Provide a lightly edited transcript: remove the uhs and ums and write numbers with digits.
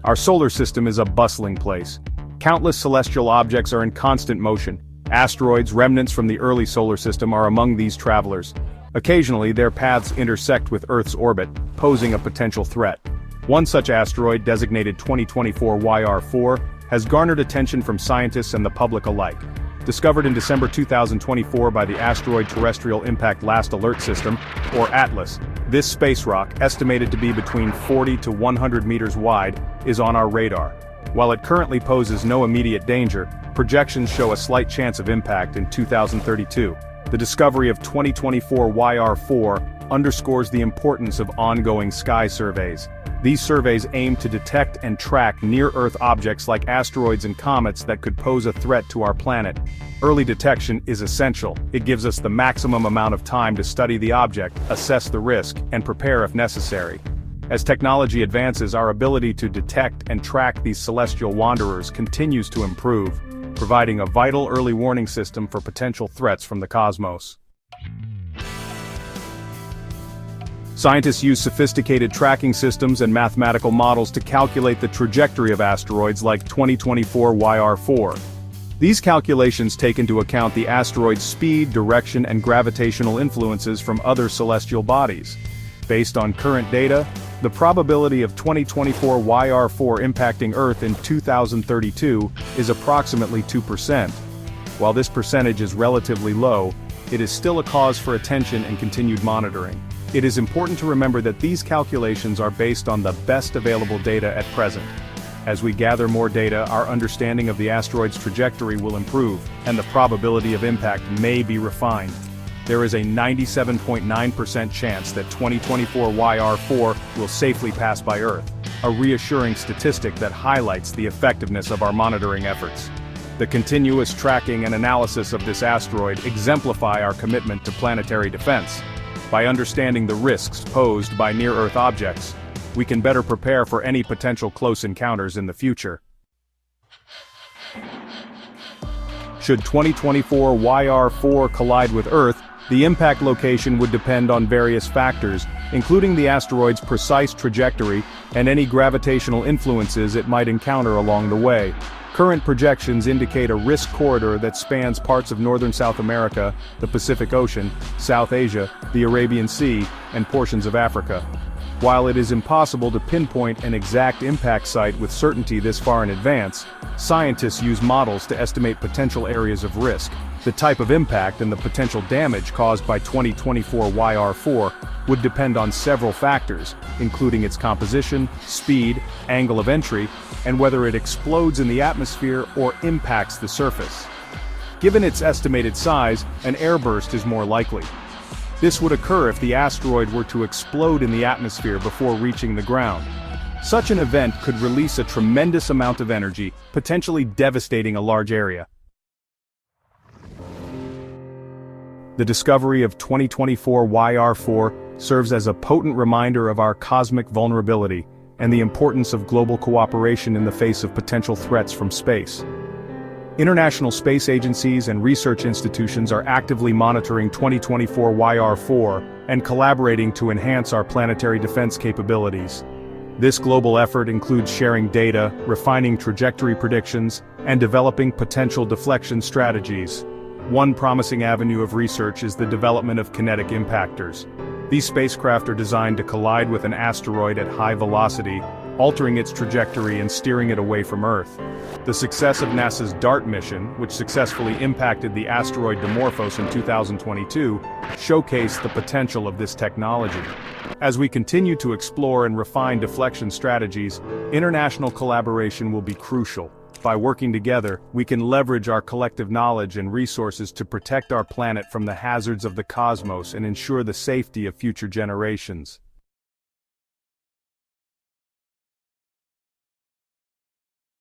Our solar system is a bustling place. Countless celestial objects are in constant motion. Asteroids, remnants from the early solar system, are among these travelers. Occasionally, their paths intersect with Earth's orbit, posing a potential threat. One such asteroid, designated 2024 YR4, has garnered attention from scientists and the public alike. Discovered in December 2024 by the Asteroid Terrestrial Impact Last Alert System, or ATLAS, this space rock, estimated to be between 40 to 100 meters wide, is on our radar. While it currently poses no immediate danger, projections show a slight chance of impact in 2032. The discovery of 2024 YR4 underscores the importance of ongoing sky surveys. These surveys aim to detect and track near-Earth objects like asteroids and comets that could pose a threat to our planet. Early detection is essential. It gives us the maximum amount of time to study the object, assess the risk, and prepare if necessary. As technology advances, our ability to detect and track these celestial wanderers continues to improve, providing a vital early warning system for potential threats from the cosmos. Scientists use sophisticated tracking systems and mathematical models to calculate the trajectory of asteroids like 2024 YR4. These calculations take into account the asteroid's speed, direction, and gravitational influences from other celestial bodies. Based on current data, the probability of 2024 YR4 impacting Earth in 2032 is approximately 2%. While this percentage is relatively low, it is still a cause for attention and continued monitoring. It is important to remember that these calculations are based on the best available data at present. As we gather more data, our understanding of the asteroid's trajectory will improve, and the probability of impact may be refined. There is a 97.9% chance that 2024 YR4 will safely pass by Earth, a reassuring statistic that highlights the effectiveness of our monitoring efforts. The continuous tracking and analysis of this asteroid exemplify our commitment to planetary defense. By understanding the risks posed by near-Earth objects, we can better prepare for any potential close encounters in the future. Should 2024 YR4 collide with Earth, the impact location would depend on various factors, including the asteroid's precise trajectory and any gravitational influences it might encounter along the way. Current projections indicate a risk corridor that spans parts of northern South America, the Pacific Ocean, South Asia, the Arabian Sea, and portions of Africa. While it is impossible to pinpoint an exact impact site with certainty this far in advance, scientists use models to estimate potential areas of risk. The type of impact and the potential damage caused by 2024 YR4 would depend on several factors, including its composition, speed, angle of entry, and whether it explodes in the atmosphere or impacts the surface. Given its estimated size, an airburst is more likely. This would occur if the asteroid were to explode in the atmosphere before reaching the ground. Such an event could release a tremendous amount of energy, potentially devastating a large area. The discovery of 2024 YR4 serves as a potent reminder of our cosmic vulnerability and the importance of global cooperation in the face of potential threats from space. International space agencies and research institutions are actively monitoring 2024 YR4 and collaborating to enhance our planetary defense capabilities. This global effort includes sharing data, refining trajectory predictions, and developing potential deflection strategies. One promising avenue of research is the development of kinetic impactors. These spacecraft are designed to collide with an asteroid at high velocity, altering its trajectory and steering it away from Earth. The success of NASA's DART mission, which successfully impacted the asteroid Dimorphos in 2022, showcased the potential of this technology. As we continue to explore and refine deflection strategies, international collaboration will be crucial. By working together, we can leverage our collective knowledge and resources to protect our planet from the hazards of the cosmos and ensure the safety of future generations.